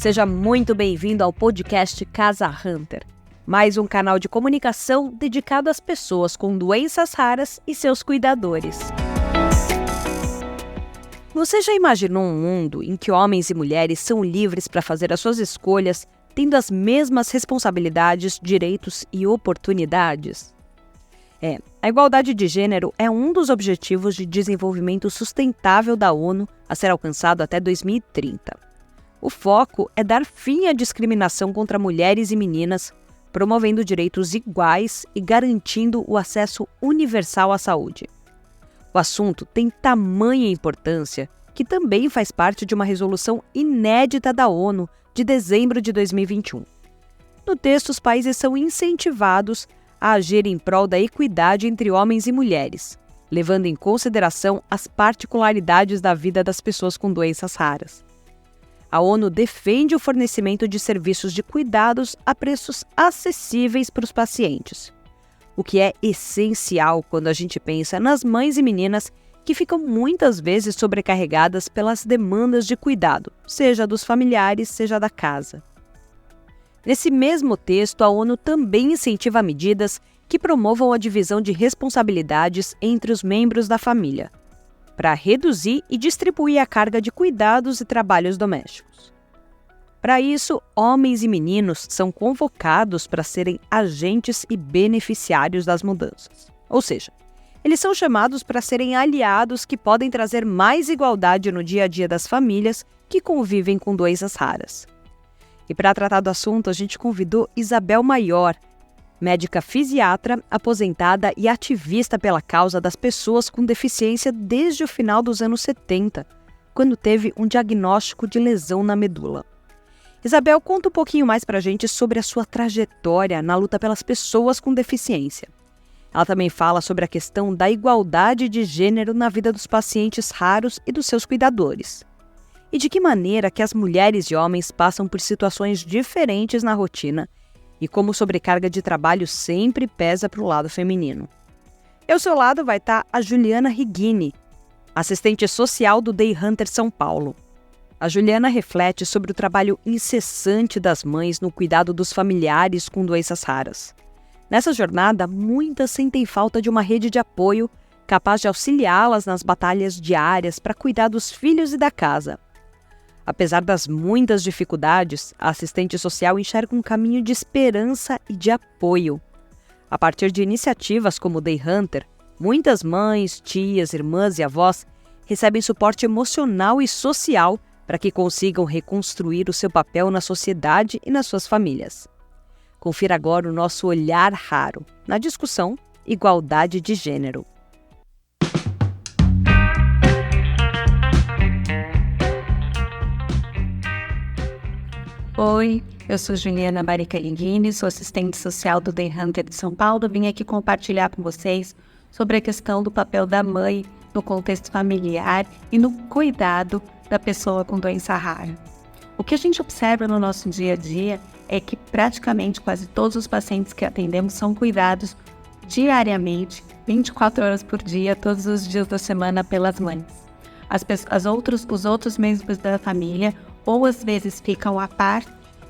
Seja muito bem-vindo ao podcast Casa Hunter, mais um canal de comunicação dedicado às pessoas com doenças raras e seus cuidadores. Você já imaginou um mundo em que homens e mulheres são livres para fazer as suas escolhas, tendo as mesmas responsabilidades, direitos e oportunidades? A igualdade de gênero é um dos objetivos de desenvolvimento sustentável da ONU a ser alcançado até 2030. O foco é dar fim à discriminação contra mulheres e meninas, promovendo direitos iguais e garantindo o acesso universal à saúde. O assunto tem tamanha importância que também faz parte de uma resolução inédita da ONU de dezembro de 2021. No texto, os países são incentivados a agir em prol da equidade entre homens e mulheres, levando em consideração as particularidades da vida das pessoas com doenças raras. A ONU defende o fornecimento de serviços de cuidados a preços acessíveis para os pacientes, o que é essencial quando a gente pensa nas mães e meninas que ficam muitas vezes sobrecarregadas pelas demandas de cuidado, seja dos familiares, seja da casa. Nesse mesmo texto, a ONU também incentiva medidas que promovam a divisão de responsabilidades entre os membros da família, para reduzir e distribuir a carga de cuidados e trabalhos domésticos. Para isso, homens e meninos são convocados para serem agentes e beneficiários das mudanças. Ou seja, eles são chamados para serem aliados que podem trazer mais igualdade no dia a dia das famílias que convivem com doenças raras. E para tratar do assunto, a gente convidou Isabel Maior, médica fisiatra, aposentada e ativista pela causa das pessoas com deficiência desde o final dos anos 70, quando teve um diagnóstico de lesão na medula. Isabel, conta um pouquinho mais para a gente sobre a sua trajetória na luta pelas pessoas com deficiência. Ela também fala sobre a questão da igualdade de gênero na vida dos pacientes raros e dos seus cuidadores. E de que maneira que as mulheres e homens passam por situações diferentes na rotina e como sobrecarga de trabalho sempre pesa para o lado feminino. Ao seu lado vai estar a Juliana Righini, assistente social do Day Hunter São Paulo. A Juliana reflete sobre o trabalho incessante das mães no cuidado dos familiares com doenças raras. Nessa jornada, muitas sentem falta de uma rede de apoio capaz de auxiliá-las nas batalhas diárias para cuidar dos filhos e da casa. Apesar das muitas dificuldades, a assistente social enxerga um caminho de esperança e de apoio. A partir de iniciativas como o Day Hunter, muitas mães, tias, irmãs e avós recebem suporte emocional e social para que consigam reconstruir o seu papel na sociedade e nas suas famílias. Confira agora o nosso olhar raro na discussão Igualdade de Gênero. Oi, eu sou Juliana Righini, sou assistente social do Day Hunter de São Paulo. Vim aqui compartilhar com vocês sobre a questão do papel da mãe no contexto familiar e no cuidado da pessoa com doença rara. O que a gente observa no nosso dia a dia é que praticamente quase todos os pacientes que atendemos são cuidados diariamente, 24 horas por dia, todos os dias da semana pelas mães. Os outros membros da família ou às vezes ficam a par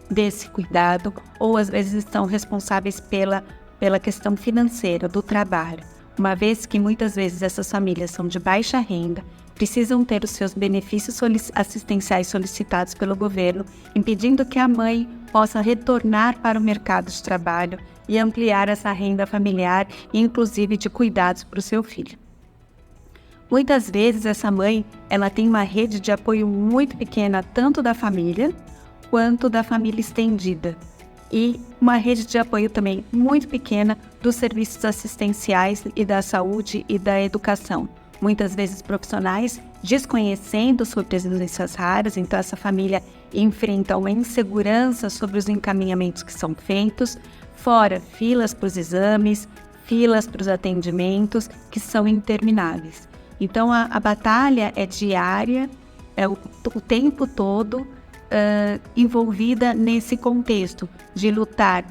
desse cuidado, ou às vezes estão responsáveis pela questão financeira do trabalho, uma vez que muitas vezes essas famílias são de baixa renda, precisam ter os seus benefícios assistenciais solicitados pelo governo, impedindo que a mãe possa retornar para o mercado de trabalho e ampliar essa renda familiar e inclusive de cuidados para o seu filho. Muitas vezes essa mãe ela tem uma rede de apoio muito pequena, tanto da família quanto da família estendida. E uma rede de apoio também muito pequena dos serviços assistenciais e da saúde e da educação. Muitas vezes profissionais desconhecendo sobre as doenças raras, então essa família enfrenta uma insegurança sobre os encaminhamentos que são feitos, fora filas para os exames, filas para os atendimentos que são intermináveis. Então, a batalha é diária, é o tempo todo envolvida nesse contexto de lutar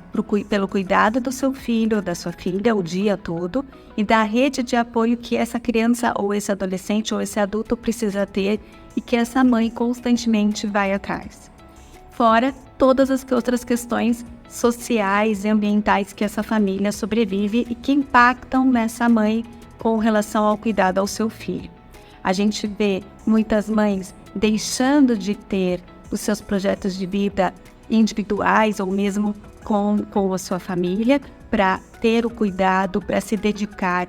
pelo cuidado do seu filho ou da sua filha o dia todo e da rede de apoio que essa criança ou esse adolescente ou esse adulto precisa ter e que essa mãe constantemente vai atrás. fora todas as outras questões sociais e ambientais que essa família sobrevive e que impactam nessa mãe com relação ao cuidado ao seu filho. A gente vê muitas mães deixando de ter os seus projetos de vida individuais ou mesmo com a sua família para ter o cuidado, para se dedicar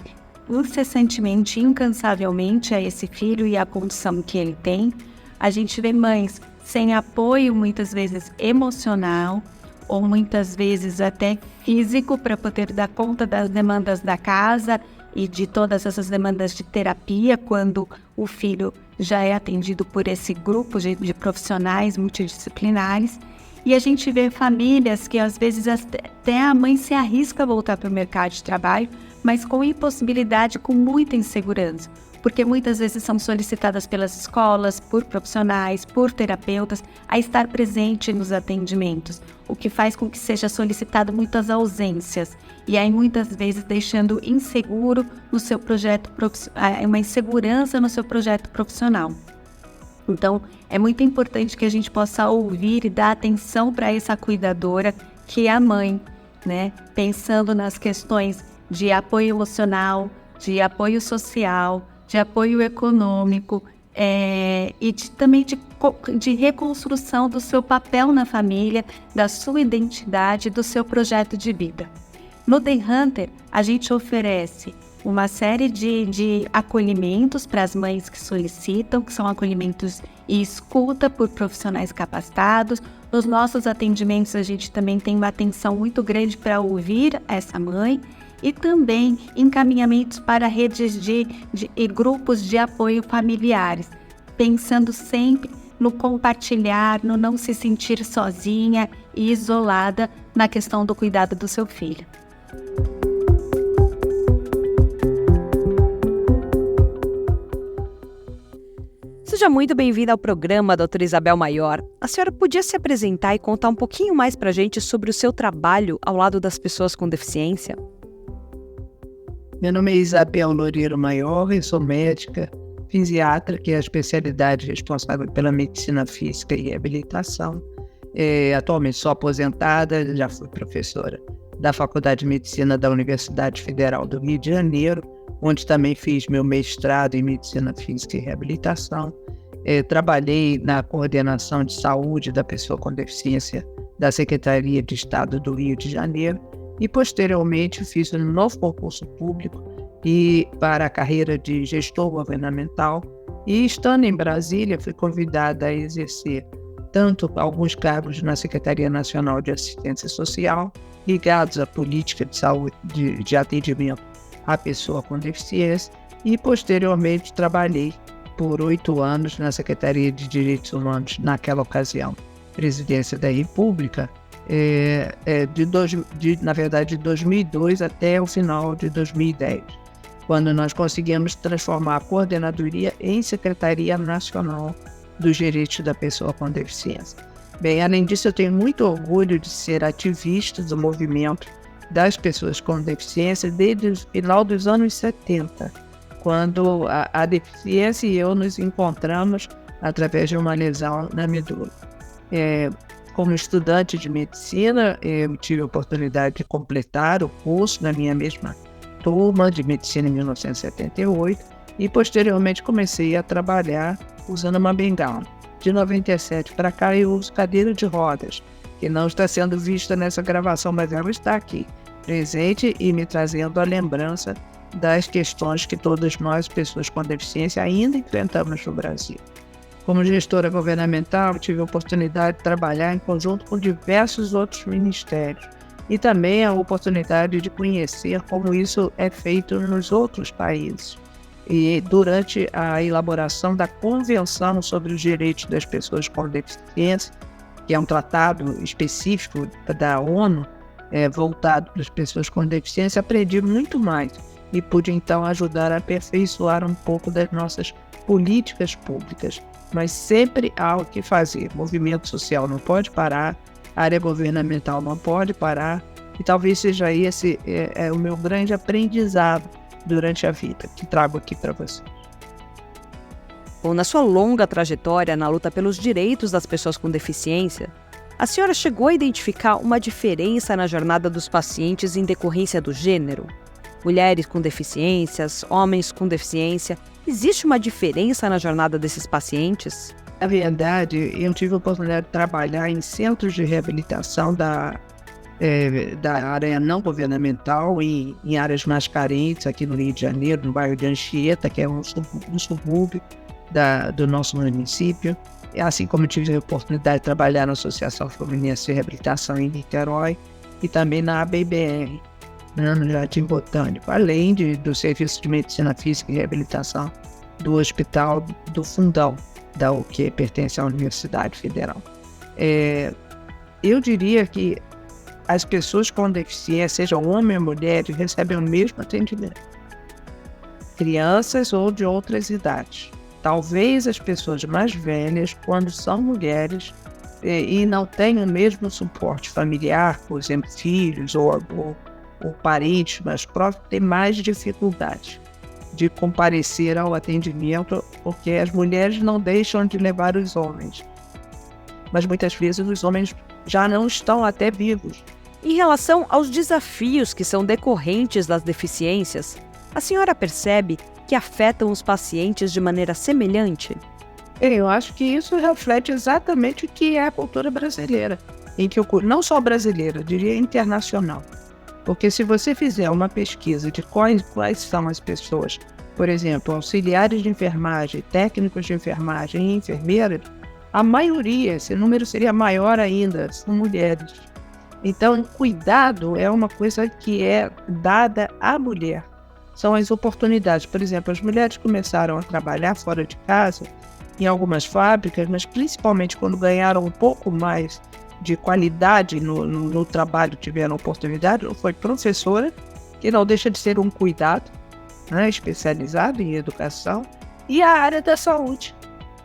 incessantemente, incansavelmente a esse filho e à condição que ele tem. A gente vê mães sem apoio, muitas vezes emocional, ou muitas vezes até físico, para poder dar conta das demandas da casa e de todas essas demandas de terapia, quando o filho já é atendido por esse grupo de profissionais multidisciplinares. E a gente vê famílias que às vezes até a mãe se arrisca a voltar para o mercado de trabalho, mas com impossibilidade, com muita insegurança, porque muitas vezes são solicitadas pelas escolas, por profissionais, por terapeutas, a estar presente nos atendimentos, o que faz com que seja solicitado muitas ausências, e aí muitas vezes deixando inseguro no seu projeto, uma insegurança no seu projeto profissional. Então, é muito importante que a gente possa ouvir e dar atenção para essa cuidadora, que é a mãe, né? Pensando nas questões de apoio emocional, de apoio social, de apoio econômico e também de reconstrução do seu papel na família, da sua identidade, do seu projeto de vida. No Day Hunter, a gente oferece uma série de acolhimentos para as mães que solicitam, que são acolhimentos e escuta por profissionais capacitados. Nos nossos atendimentos, a gente também tem uma atenção muito grande para ouvir essa mãe e também encaminhamentos para redes e grupos de apoio familiares, pensando sempre no compartilhar, no não se sentir sozinha e isolada na questão do cuidado do seu filho. Seja muito bem-vinda ao programa, doutora Isabel Maior. A senhora podia se apresentar e contar um pouquinho mais para a gente sobre o seu trabalho ao lado das pessoas com deficiência? Meu nome é Isabel Loureiro Maior, eu sou médica, fisiatra, que é a especialidade responsável pela medicina física e reabilitação. Atualmente sou aposentada, já fui professora da Faculdade de Medicina da Universidade Federal do Rio de Janeiro, onde também fiz meu mestrado em Medicina Física e Reabilitação. Trabalhei na coordenação de saúde da pessoa com deficiência da Secretaria de Estado do Rio de Janeiro e, posteriormente, fiz um novo concurso público para a carreira de gestor governamental e, estando em Brasília, fui convidada a exercer tanto alguns cargos na Secretaria Nacional de Assistência Social ligados à política de saúde, de atendimento à pessoa com deficiência e, posteriormente, trabalhei por 8 anos na Secretaria de Direitos Humanos, naquela ocasião, Presidência da República, de 2002 até o final de 2010, quando nós conseguimos transformar a coordenadoria em Secretaria Nacional dos Direitos da Pessoa com Deficiência. Bem, além disso, eu tenho muito orgulho de ser ativista do movimento das pessoas com deficiência desde o final dos anos 70, quando a deficiência e eu nos encontramos através de uma lesão na medula. Como estudante de medicina, eu tive a oportunidade de completar o curso na minha mesma turma de medicina em 1978 e, posteriormente, comecei a trabalhar usando uma bengala. De 97 para cá, eu uso cadeira de rodas, que não está sendo vista nessa gravação, mas ela está aqui, presente e me trazendo a lembrança das questões que todas nós, pessoas com deficiência, ainda enfrentamos no Brasil. Como gestora governamental, tive a oportunidade de trabalhar em conjunto com diversos outros ministérios e também a oportunidade de conhecer como isso é feito nos outros países. E durante a elaboração da Convenção sobre os Direitos das Pessoas com Deficiência, que é um tratado específico da ONU, voltado para as pessoas com deficiência, aprendi muito mais e pude então ajudar a aperfeiçoar um pouco das nossas políticas públicas. Mas sempre há o que fazer. O movimento social não pode parar, a área governamental não pode parar, e talvez seja esse o meu grande aprendizado durante a vida, que trago aqui para vocês. Bom, na sua longa trajetória na luta pelos direitos das pessoas com deficiência, A senhora chegou a identificar uma diferença na jornada dos pacientes em decorrência do gênero? Mulheres com deficiências, homens com deficiência, existe uma diferença na jornada desses pacientes? Na verdade, eu tive a oportunidade de trabalhar em centros de reabilitação da área não governamental em áreas mais carentes, aqui no Rio de Janeiro, no bairro de Anchieta, que é um subúrbio do nosso município. Assim como eu tive a oportunidade de trabalhar na Associação Fluminense de Reabilitação em Niterói e também na ABBR, no Jardim Botânico, além do Serviço de Medicina Física e Reabilitação do Hospital do Fundão, que pertence à Universidade Federal. Eu diria que as pessoas com deficiência, sejam homens ou mulheres, recebem o mesmo atendimento. Crianças ou de outras idades. Talvez as pessoas mais velhas, quando são mulheres e não têm o mesmo suporte familiar, por exemplo, filhos ou parentes mais próximos, têm mais dificuldade de comparecer ao atendimento, porque as mulheres não deixam de levar os homens. Mas muitas vezes os homens já não estão até vivos. Em relação aos desafios que são decorrentes das deficiências, a senhora percebe que afetam os pacientes de maneira semelhante? Eu acho que isso reflete exatamente o que é a cultura brasileira, não só brasileira, eu diria internacional. Porque se você fizer uma pesquisa de quais são as pessoas, por exemplo, auxiliares de enfermagem, técnicos de enfermagem e enfermeiras, a maioria, esse número seria maior ainda, são mulheres. Então, cuidado é uma coisa que é dada à mulher. São as oportunidades. Por exemplo, as mulheres começaram a trabalhar fora de casa, em algumas fábricas, mas principalmente quando ganharam um pouco mais de qualidade no trabalho, tiveram oportunidade, foi professora, que não deixa de ser um cuidado, né, especializado em educação, e a área da saúde.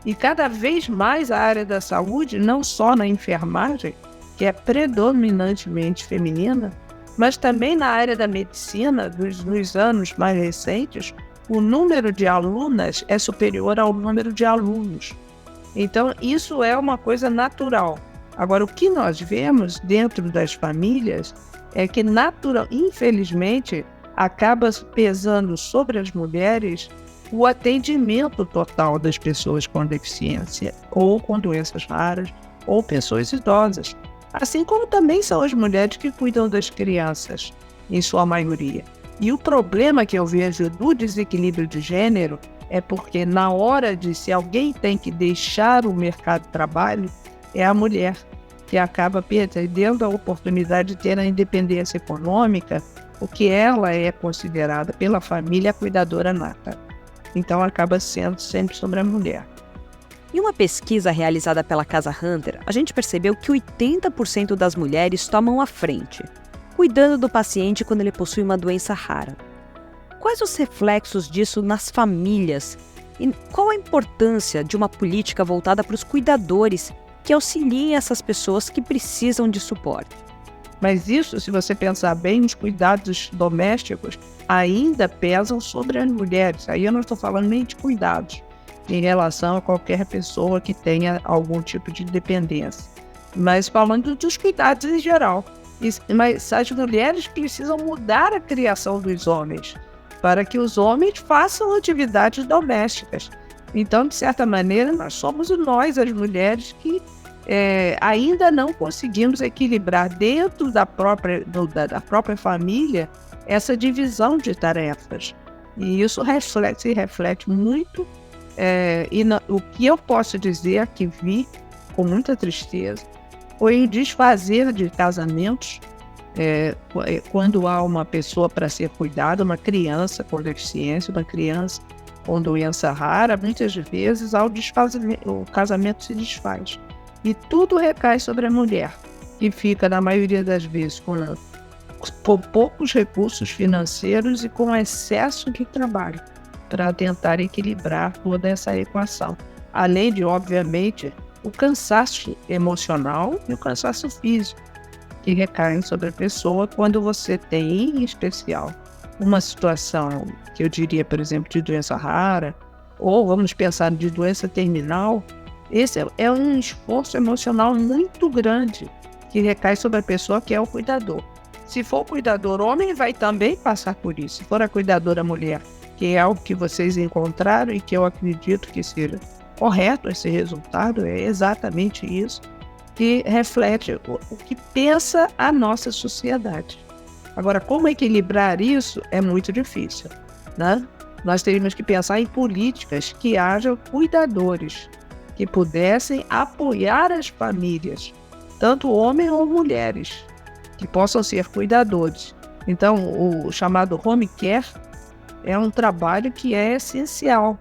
E cada vez mais a área da saúde, não só na enfermagem, que é predominantemente feminina, mas também na área da medicina, nos anos mais recentes, o número de alunas é superior ao número de alunos. Então, isso é uma coisa natural. Agora, o que nós vemos dentro das famílias é que, infelizmente, acaba pesando sobre as mulheres o atendimento total das pessoas com deficiência, ou com doenças raras, ou pessoas idosas. Assim como também são as mulheres que cuidam das crianças, em sua maioria. E o problema que eu vejo do desequilíbrio de gênero é porque na hora de se alguém tem que deixar o mercado de trabalho, é a mulher que acaba perdendo a oportunidade de ter a independência econômica, porque ela é considerada pela família a cuidadora nata. Então acaba sendo sempre sobre a mulher. Em uma pesquisa realizada pela Casa Hunter, a gente percebeu que 80% das mulheres tomam a frente, cuidando do paciente quando ele possui uma doença rara. Quais os reflexos disso nas famílias? E qual a importância de uma política voltada para os cuidadores que auxiliem essas pessoas que precisam de suporte? Mas isso, se você pensar bem, os cuidados domésticos ainda pesam sobre as mulheres. Aí eu não estou falando nem de cuidados em relação a qualquer pessoa que tenha algum tipo de dependência, mas falando dos cuidados em geral. Mas as mulheres precisam mudar a criação dos homens para que os homens façam atividades domésticas. Então, de certa maneira, somos nós, as mulheres, que ainda não conseguimos equilibrar dentro da própria família essa divisão de tarefas. E isso se reflete muito. O que eu posso dizer que vi com muita tristeza foi o desfazer de casamentos quando há uma pessoa para ser cuidada, uma criança com deficiência, uma criança com doença rara, muitas vezes o casamento se desfaz. E tudo recai sobre a mulher, que fica, na maioria das vezes, com poucos recursos financeiros e com excesso de trabalho, para tentar equilibrar toda essa equação. Além de, obviamente, o cansaço emocional e o cansaço físico que recaem sobre a pessoa quando você tem, em especial, uma situação que eu diria, por exemplo, de doença rara, ou vamos pensar de doença terminal, Esse é um esforço emocional muito grande que recai sobre a pessoa que é o cuidador. Se for o cuidador homem, vai também passar por isso. Se for a cuidadora mulher, que é algo que vocês encontraram e que eu acredito que seja correto esse resultado, é exatamente isso que reflete o que pensa a nossa sociedade. Agora, como equilibrar isso é muito difícil, né? Nós teríamos que pensar em políticas que hajam cuidadores, que pudessem apoiar as famílias, tanto homens ou mulheres, que possam ser cuidadores. Então, o chamado home care é um trabalho que é essencial,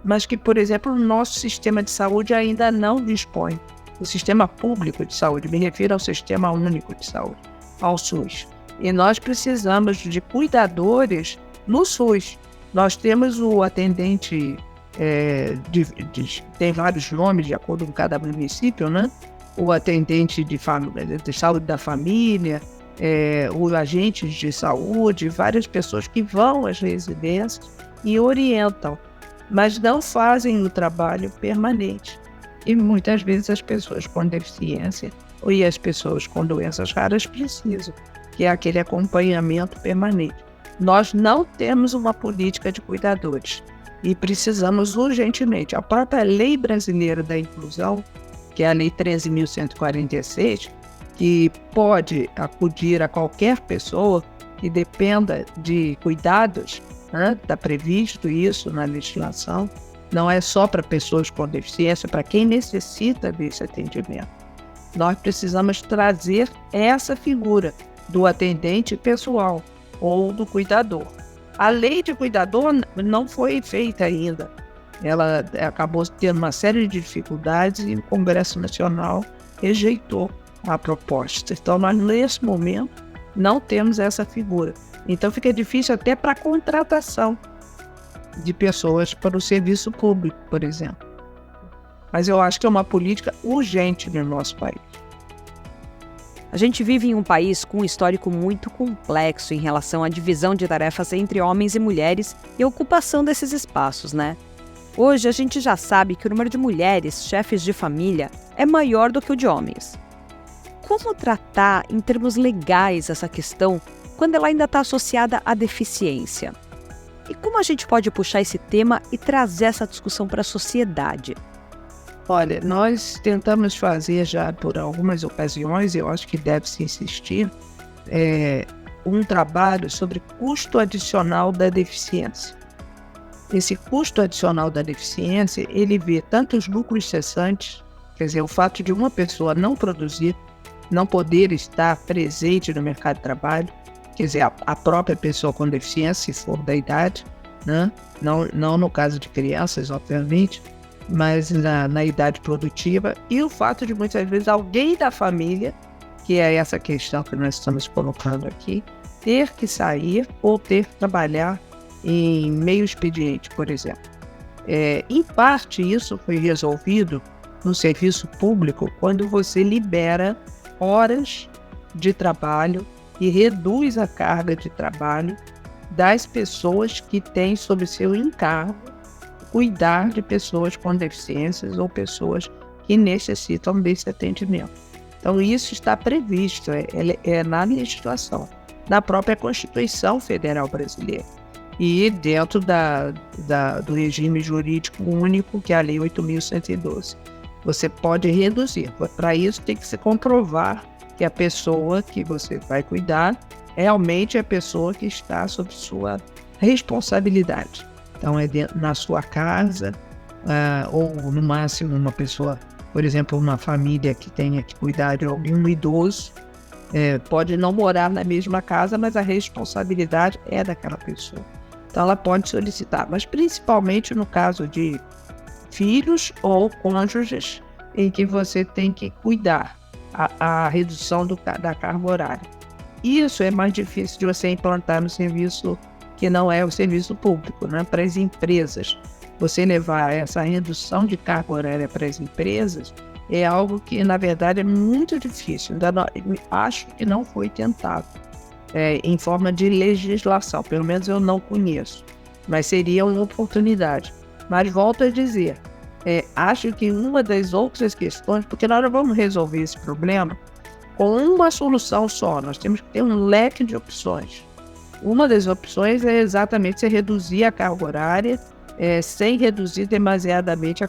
mas que, por exemplo, o nosso sistema de saúde ainda não dispõe. O sistema público de saúde, me refiro ao Sistema Único de Saúde, ao SUS. E nós precisamos de cuidadores no SUS. Nós temos o atendente, tem vários nomes de acordo com cada município, né? O atendente de saúde da família, os agentes de saúde, várias pessoas que vão às residências e orientam, mas não fazem o trabalho permanente. E muitas vezes as pessoas com deficiência e as pessoas com doenças raras precisam, que é aquele acompanhamento permanente. Nós não temos uma política de cuidadores e precisamos urgentemente. A própria Lei Brasileira da Inclusão, que é a Lei 13.146, que pode acudir a qualquer pessoa que dependa de cuidados, né? Está previsto isso na legislação, não é só para pessoas com deficiência, para quem necessita desse atendimento. Nós precisamos trazer essa figura do atendente pessoal ou do cuidador. A lei de cuidador não foi feita ainda. Ela acabou tendo uma série de dificuldades e o Congresso Nacional rejeitou a proposta. Então, nós, nesse momento, não temos essa figura. Então, fica difícil até para a contratação de pessoas para o serviço público, por exemplo. Mas eu acho que é uma política urgente no nosso país. A gente vive em um país com um histórico muito complexo em relação à divisão de tarefas entre homens e mulheres e a ocupação desses espaços, né? Hoje a gente já sabe que o número de mulheres chefes de família é maior do que o de homens. Como tratar em termos legais essa questão quando ela ainda está associada à deficiência? E como a gente pode puxar esse tema e trazer essa discussão para a sociedade? Olha, nós tentamos fazer já por algumas ocasiões, eu acho que deve-se insistir, um trabalho sobre custo adicional da deficiência. Esse custo adicional da deficiência, ele vê tanto os lucros cessantes, quer dizer, o fato de uma pessoa não produzir, não poder estar presente no mercado de trabalho, quer dizer, a própria pessoa com deficiência, se for da idade, né? Não no caso de crianças, obviamente, mas na idade produtiva, e o fato de muitas vezes alguém da família, que é essa questão que nós estamos colocando aqui, ter que sair ou ter que trabalhar em meio expediente, por exemplo. Em parte, isso foi resolvido no serviço público quando você libera horas de trabalho e reduz a carga de trabalho das pessoas que têm sob seu encargo cuidar de pessoas com deficiências ou pessoas que necessitam desse atendimento. Então, isso está previsto, na legislação, na própria Constituição Federal Brasileira e dentro do regime jurídico único, que é a Lei 8.112. Você pode reduzir. Para isso, tem que se comprovar que a pessoa que você vai cuidar realmente é a pessoa que está sob sua responsabilidade. Então, na sua casa, ou no máximo uma pessoa, por exemplo, uma família que tenha que cuidar de algum idoso, pode não morar na mesma casa, mas a responsabilidade é daquela pessoa. Então, ela pode solicitar, mas principalmente no caso de filhos ou cônjuges em que você tem que cuidar a redução da carga horária. Isso é mais difícil de você implantar no serviço que não é o serviço público, né? Para as empresas. Você levar essa redução de carga horária para as empresas é algo que, na verdade, é muito difícil. Acho que não foi tentado em forma de legislação, pelo menos eu não conheço, mas seria uma oportunidade. Mas volto a dizer, acho que uma das outras questões, porque nós não vamos resolver esse problema com uma solução só, nós temos que ter um leque de opções. Uma das opções é exatamente você reduzir a carga horária, sem reduzir demasiadamente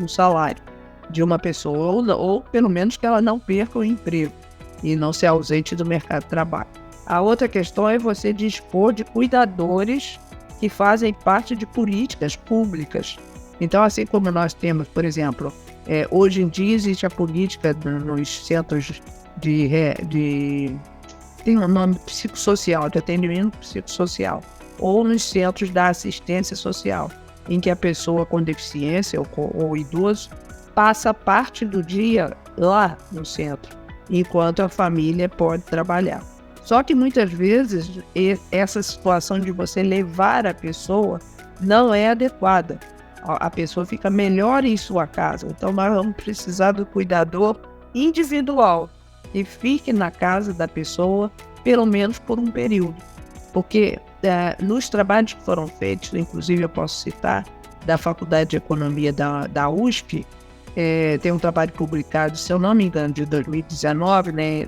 o salário de uma pessoa, ou pelo menos que ela não perca o emprego e não se ausente do mercado de trabalho. A outra questão é você dispor de cuidadores que fazem parte de políticas públicas. Então, assim como nós temos, por exemplo, hoje em dia existe a política nos centros tem um nome psicossocial, de atendimento psicossocial, ou nos centros da assistência social, em que a pessoa com deficiência ou idoso passa parte do dia lá no centro, enquanto a família pode trabalhar. Só que muitas vezes essa situação de você levar a pessoa não é adequada. A pessoa fica melhor em sua casa. Então nós vamos precisar do cuidador individual que fique na casa da pessoa pelo menos por um período. Porque nos trabalhos que foram feitos, inclusive eu posso citar, da Faculdade de Economia da USP, tem um trabalho publicado, se eu não me engano, de 2019, né,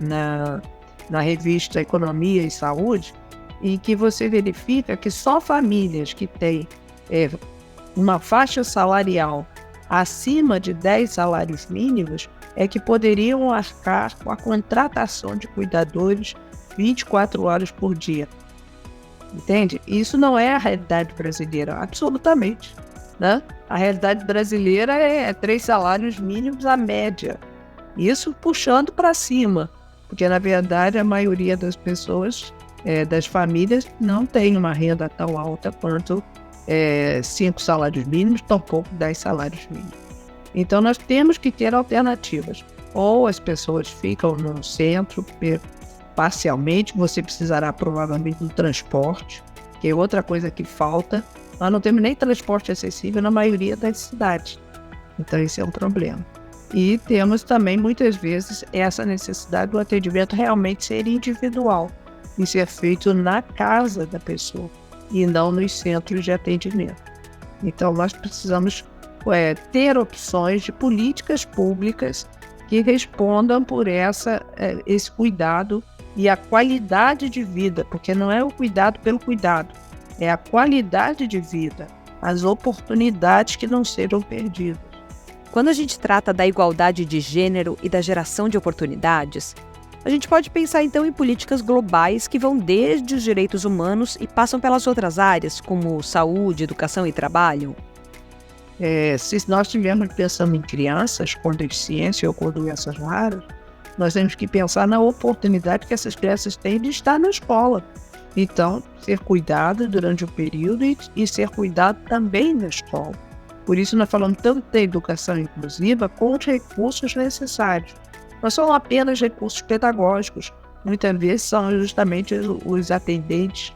na revista Economia e Saúde, em que você verifica que só famílias que têm uma faixa salarial acima de 10 salários mínimos é que poderiam arcar com a contratação de cuidadores 24 horas por dia. Entende? Isso não é a realidade brasileira, absolutamente. Né? A realidade brasileira é 3 salários mínimos à média. Isso puxando para cima, porque na verdade a maioria das pessoas, das famílias, não tem uma renda tão alta quanto 5 salários mínimos, tampouco 10 salários mínimos. Então nós temos que ter alternativas. Ou as pessoas ficam no centro parcialmente, você precisará provavelmente do transporte, que é outra coisa que falta. Nós não temos nem transporte acessível na maioria das cidades. Então esse é um problema. E temos também muitas vezes essa necessidade do atendimento realmente ser individual e ser feito na casa da pessoa e não nos centros de atendimento. Então nós precisamos ter opções de políticas públicas que respondam por esse cuidado e a qualidade de vida, porque não é o cuidado pelo cuidado, é a qualidade de vida, as oportunidades que não sejam perdidas. Quando a gente trata da igualdade de gênero e da geração de oportunidades, a gente pode pensar então em políticas globais que vão desde os direitos humanos e passam pelas outras áreas, como saúde, educação e trabalho. Se nós estivermos pensando em crianças com deficiência ou com doenças raras, nós temos que pensar na oportunidade que essas crianças têm de estar na escola. Então, ser cuidado durante o período e ser cuidado também na escola. Por isso nós falamos tanto da educação inclusiva com os recursos necessários. Não são apenas recursos pedagógicos, muitas vezes são justamente os atendentes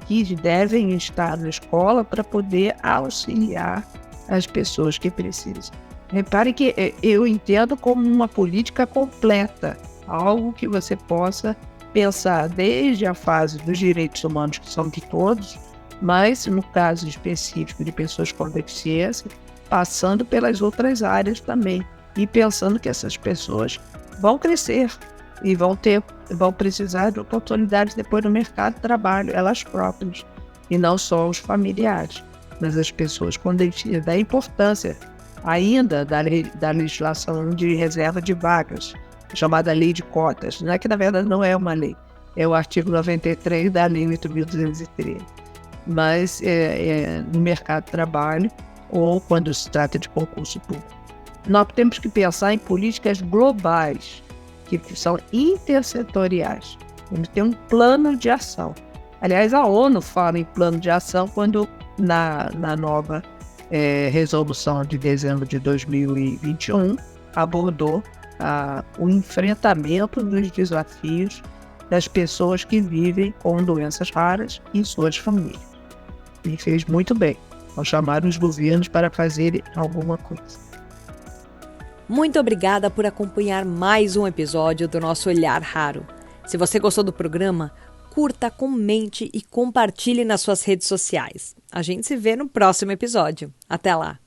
que devem estar na escola para poder auxiliar as pessoas que precisam. Repare que eu entendo como uma política completa, algo que você possa pensar desde a fase dos direitos humanos, que são de todos, mas no caso específico de pessoas com deficiência, passando pelas outras áreas também, e pensando que essas pessoas vão crescer e vão precisar de oportunidades depois no mercado de trabalho, elas próprias, e não só os familiares, mas as pessoas com deficiência. Da importância ainda da legislação de reserva de vagas, chamada Lei de Cotas, né, que na verdade não é uma lei, é o artigo 93 da Lei 8.213, mas no mercado de trabalho ou quando se trata de concurso público. Nós temos que pensar em políticas globais, que são intersetoriais. Temos que ter um plano de ação. Aliás, a ONU fala em plano de ação quando na nova resolução de dezembro de 2021 abordou o enfrentamento dos desafios das pessoas que vivem com doenças raras e suas famílias. E fez muito bem ao chamar os governos para fazerem alguma coisa. Muito obrigada por acompanhar mais um episódio do nosso Olhar Raro. Se você gostou do programa, curta, comente e compartilhe nas suas redes sociais. A gente se vê no próximo episódio. Até lá!